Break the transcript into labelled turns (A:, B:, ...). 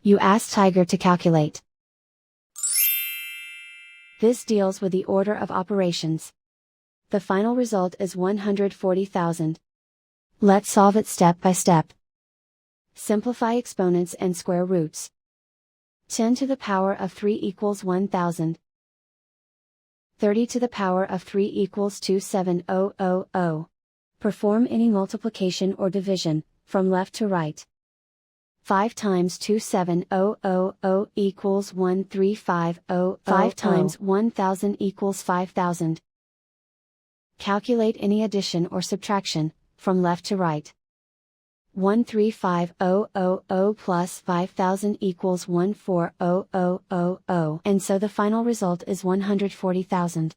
A: You ask Tiger to calculate. This deals with the order of operations. The final result is 140,000. Let's solve it step by step. Simplify exponents and square roots. 10 to the power of 3 equals 1000. 30 to the power of 3 equals 27000. Perform any multiplication or division, from left to right. 5 times 27000 equals 13500. 5 times 1000 equals 5000. Calculate any addition or subtraction, from left to right. 135,000 plus 5,000 equals 140,000, and so the final result is 140,000.